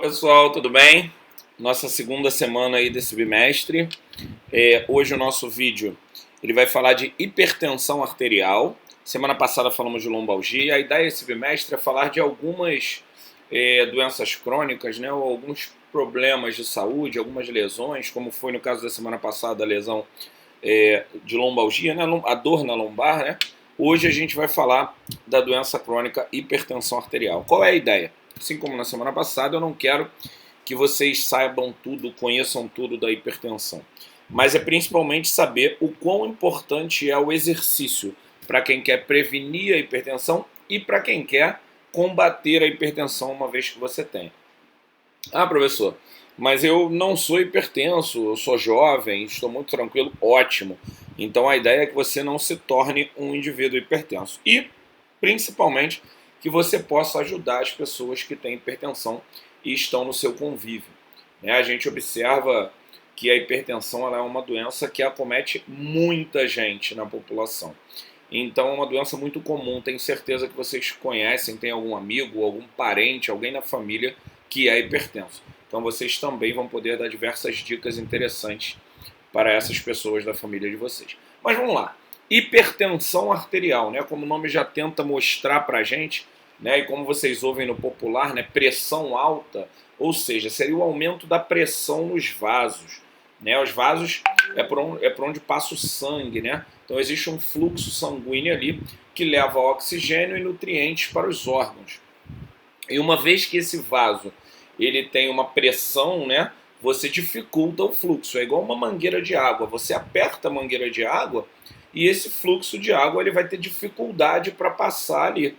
Pessoal, tudo bem? Nossa segunda semana aí desse bimestre. Hoje o nosso vídeo ele vai falar de hipertensão arterial. Semana passada falamos de lombalgia. A ideia desse bimestre é falar de algumas doenças crônicas, né, ou alguns problemas de saúde, algumas lesões, como foi no caso da semana passada a lesão de lombalgia, né, a dor na lombar, né? Hoje a gente vai falar da doença crônica hipertensão arterial. Qual é a ideia? Assim como na semana passada, eu não quero que vocês saibam tudo, conheçam tudo da hipertensão, mas é principalmente saber o quão importante é o exercício para quem quer prevenir a hipertensão e para quem quer combater a hipertensão uma vez que você tem. Ah, professor, mas eu não sou hipertenso, eu sou jovem, estou muito tranquilo, ótimo. Então a ideia é que você não se torne um indivíduo hipertenso e, principalmente, que você possa ajudar as pessoas que têm hipertensão e estão no seu convívio. A gente observa que a hipertensão ela é uma doença que acomete muita gente na população. Então é uma doença muito comum, tenho certeza que vocês conhecem, tem algum amigo, algum parente, alguém na família que é hipertenso. Então vocês também vão poder dar diversas dicas interessantes para essas pessoas da família de vocês. Mas vamos lá. Hipertensão arterial, né? Como o nome já tenta mostrar para a gente, né? E como vocês ouvem no popular, né? Pressão alta, ou seja, seria o aumento da pressão nos vasos. Né? Os vasos é por onde passa o sangue, né? Então existe um fluxo sanguíneo ali que leva oxigênio e nutrientes para os órgãos. E uma vez que esse vaso ele tem uma pressão, né? Você dificulta o fluxo. É igual uma mangueira de água. Você aperta a mangueira de água e esse fluxo de água ele vai ter dificuldade para passar ali.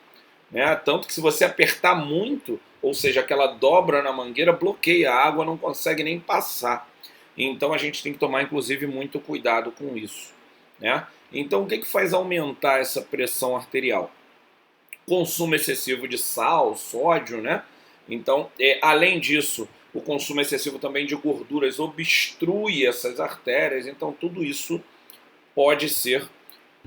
Né? Tanto que se você apertar muito, ou seja, aquela dobra na mangueira, bloqueia a água, não consegue nem passar. Então a gente tem que tomar, inclusive, muito cuidado com isso. Né? Então o que faz aumentar essa pressão arterial? Consumo excessivo de sal, sódio, né? Então, além disso, o consumo excessivo também de gorduras obstrui essas artérias, então tudo isso pode ser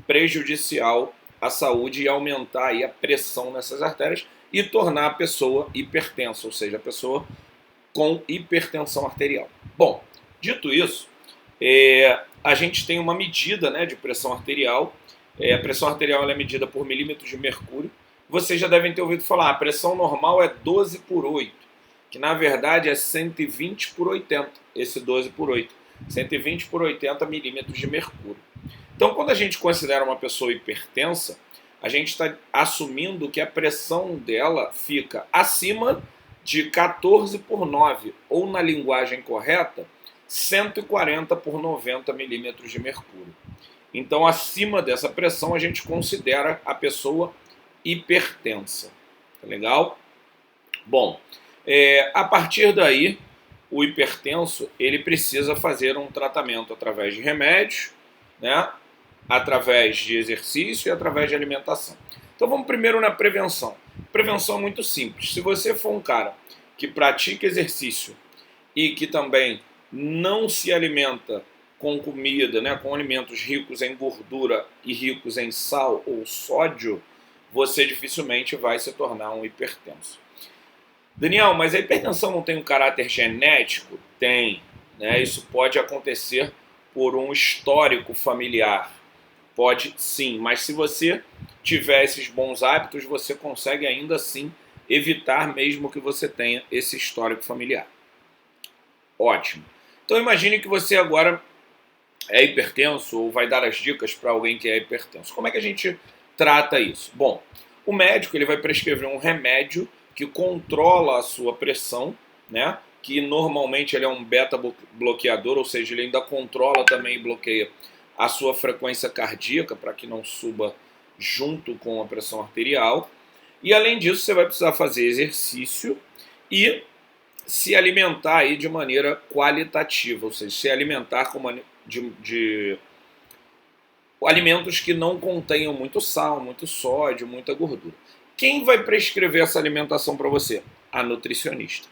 prejudicial à saúde e aumentar aí a pressão nessas artérias e tornar a pessoa hipertensa, ou seja, a pessoa com hipertensão arterial. Bom, dito isso, a gente tem uma medida, né, de pressão arterial. A pressão arterial é medida por milímetros de mercúrio. Vocês já devem ter ouvido falar, a pressão normal é 12 por 8, que na verdade é 120 por 80, esse 12 por 8, 120 por 80 milímetros de mercúrio. Então, quando a gente considera uma pessoa hipertensa, a gente está assumindo que a pressão dela fica acima de 14 por 9, ou na linguagem correta, 140 por 90 milímetros de mercúrio. Então, acima dessa pressão, a gente considera a pessoa hipertensa. Tá legal? Bom, a partir daí, o hipertenso ele precisa fazer um tratamento através de remédios, né? Através de exercício e através de alimentação. Então vamos primeiro na prevenção. Prevenção é muito simples. Se você for um cara que pratica exercício e que também não se alimenta com comida, né, com alimentos ricos em gordura e ricos em sal ou sódio, você dificilmente vai se tornar um hipertenso. Daniel, mas a hipertensão não tem um caráter genético? Tem. Né? Isso pode acontecer por um histórico familiar. Pode sim, mas se você tiver esses bons hábitos, você consegue ainda assim evitar mesmo que você tenha esse histórico familiar. Ótimo. Então imagine que você agora é hipertenso ou vai dar as dicas para alguém que é hipertenso. Como é que a gente trata isso? Bom, o médico ele vai prescrever um remédio que controla a sua pressão, né? Que normalmente ele é um beta-bloqueador, ou seja, ele ainda controla também e bloqueia a sua frequência cardíaca para que não suba junto com a pressão arterial. E além disso, você vai precisar fazer exercício e se alimentar aí de maneira qualitativa, ou seja, se alimentar de alimentos que não contenham muito sal, muito sódio, muita gordura. Quem vai prescrever essa alimentação para você? A nutricionista.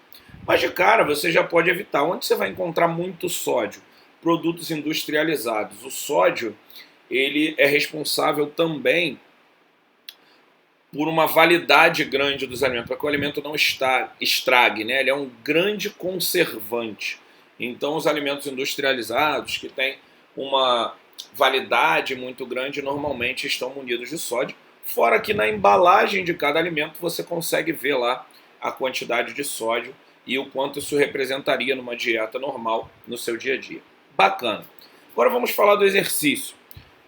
Mas de cara você já pode evitar. Onde você vai encontrar muito sódio? Produtos industrializados. O sódio ele é responsável também por uma validade grande dos alimentos, para que o alimento não estrague, né? Ele é um grande conservante. Então, os alimentos industrializados, que têm uma validade muito grande, normalmente estão munidos de sódio. Fora que na embalagem de cada alimento você consegue ver lá a quantidade de sódio e o quanto isso representaria numa dieta normal no seu dia a dia. Bacana. Agora vamos falar do exercício.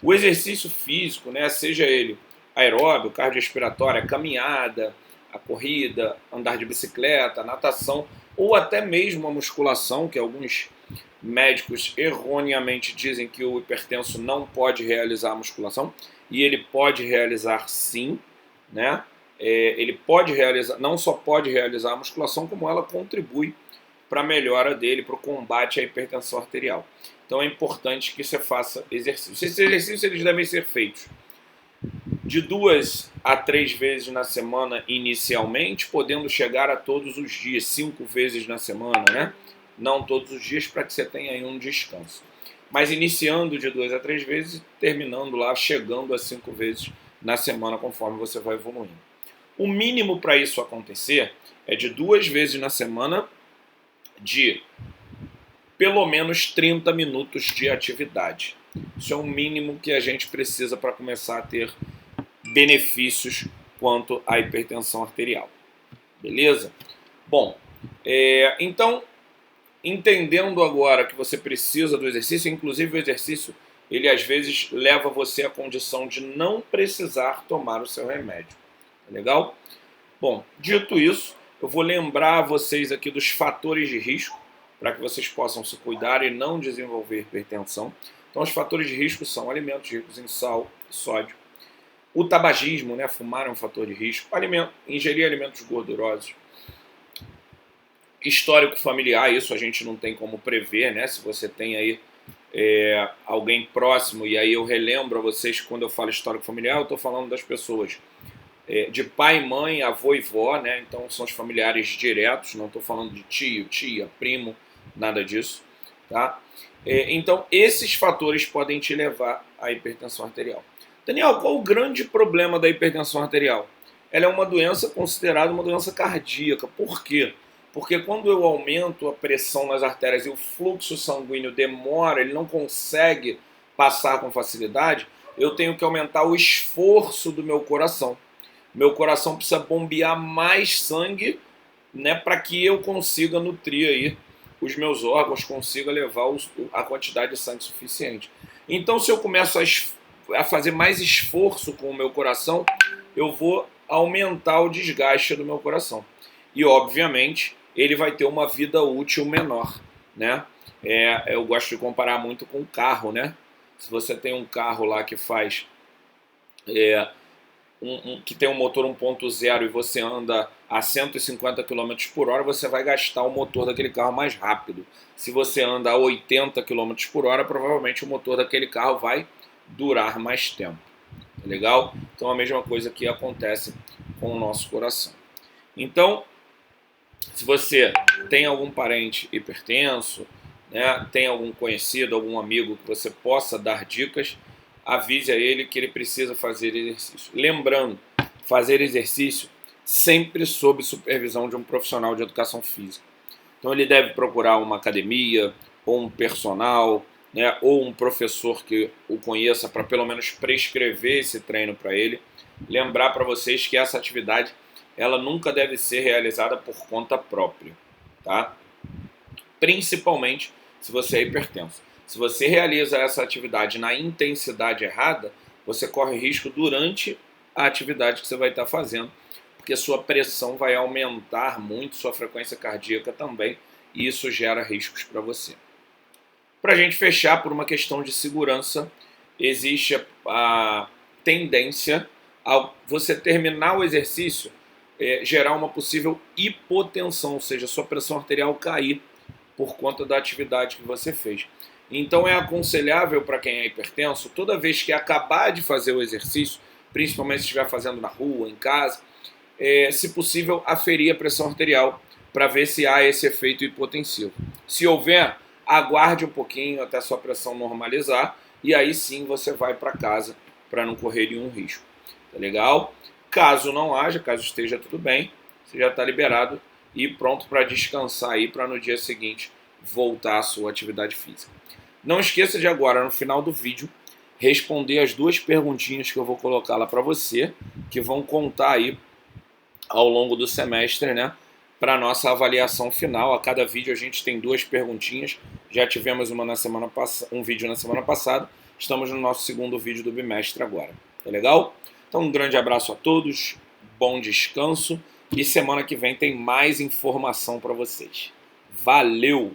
O exercício físico, né, seja ele aeróbio, cardiorrespiratório, a caminhada, a corrida, andar de bicicleta, natação ou até mesmo a musculação, que alguns médicos erroneamente dizem que o hipertenso não pode realizar a musculação, e ele pode realizar sim, né? Ele pode realizar, não só pode realizar a musculação, como ela contribui para a melhora dele, para o combate à hipertensão arterial. Então é importante que você faça exercício. Esses exercícios eles devem ser feitos de 2 a 3 vezes na semana inicialmente, podendo chegar a todos os dias, 5 vezes na semana, né? Não todos os dias, para que você tenha aí um descanso. Mas iniciando de 2 a 3 vezes, terminando lá, chegando a 5 vezes na semana, conforme você vai evoluindo. O mínimo para isso acontecer é de 2 vezes na semana, de pelo menos 30 minutos de atividade. Isso é o mínimo que a gente precisa para começar a ter benefícios quanto à hipertensão arterial. Beleza? Bom, então, entendendo agora que você precisa do exercício, inclusive o exercício, ele às vezes leva você à condição de não precisar tomar o seu remédio. Tá legal? Bom, dito isso, eu vou lembrar vocês aqui dos fatores de risco, para que vocês possam se cuidar e não desenvolver hipertensão. Então, os fatores de risco são alimentos ricos em sal e sódio. O tabagismo, né, fumar é um fator de risco. Ingerir alimentos gordurosos. Histórico familiar, isso a gente não tem como prever, né? Se você tem aí alguém próximo, e aí eu relembro a vocês que quando eu falo histórico familiar, eu estou falando das pessoas de pai, mãe, avô e vó, né? Então são os familiares diretos, não estou falando de tio, tia, primo, nada disso, tá? Então esses fatores podem te levar à hipertensão arterial. Daniel, qual o grande problema da hipertensão arterial? Ela é uma doença considerada uma doença cardíaca. Por quê? Porque quando eu aumento a pressão nas artérias e o fluxo sanguíneo demora, ele não consegue passar com facilidade, eu tenho que aumentar o esforço do meu coração. Meu coração precisa bombear mais sangue, né, para que eu consiga nutrir aí os meus órgãos, consiga levar a quantidade de sangue suficiente. Então, se eu começo a fazer mais esforço com o meu coração, eu vou aumentar o desgaste do meu coração. E, obviamente, ele vai ter uma vida útil menor, né? Eu gosto de comparar muito com o carro, né? Se você tem um carro lá que faz... que tem um motor 1.0 e você anda a 150 km por hora, você vai gastar o motor daquele carro mais rápido. Se você anda a 80 km por hora, provavelmente o motor daquele carro vai durar mais tempo. Tá legal? Então a mesma coisa que acontece com o nosso coração. Então, se você tem algum parente hipertenso, né, tem algum conhecido, algum amigo que você possa dar dicas, avise a ele que ele precisa fazer exercício. Lembrando, fazer exercício sempre sob supervisão de um profissional de educação física. Então ele deve procurar uma academia, ou um personal, né, ou um professor que o conheça para pelo menos prescrever esse treino para ele. Lembrar para vocês que essa atividade ela nunca deve ser realizada por conta própria, tá? Principalmente se você é hipertenso. Se você realiza essa atividade na intensidade errada, você corre risco durante a atividade que você vai estar fazendo, porque sua pressão vai aumentar muito, sua frequência cardíaca também, e isso gera riscos para você. Para a gente fechar, por uma questão de segurança, existe a tendência a você terminar o exercício gerar uma possível hipotensão, ou seja, sua pressão arterial cair por conta da atividade que você fez. Então é aconselhável para quem é hipertenso, toda vez que acabar de fazer o exercício, principalmente se estiver fazendo na rua, em casa, se possível, aferir a pressão arterial para ver se há esse efeito hipotensivo. Se houver, aguarde um pouquinho até a sua pressão normalizar e aí sim você vai para casa para não correr nenhum risco. Tá legal? Caso não haja, caso esteja tudo bem, você já está liberado e pronto para descansar aí para no dia seguinte voltar à sua atividade física. Não esqueça de agora, no final do vídeo, responder as 2 perguntinhas que eu vou colocar lá para você, que vão contar aí ao longo do semestre, né? Para nossa avaliação final. A cada vídeo a gente tem 2 perguntinhas. Já tivemos um vídeo na semana passada. Estamos no nosso segundo vídeo do bimestre agora. Tá legal? Então um grande abraço a todos, bom descanso e semana que vem tem mais informação para vocês. Valeu!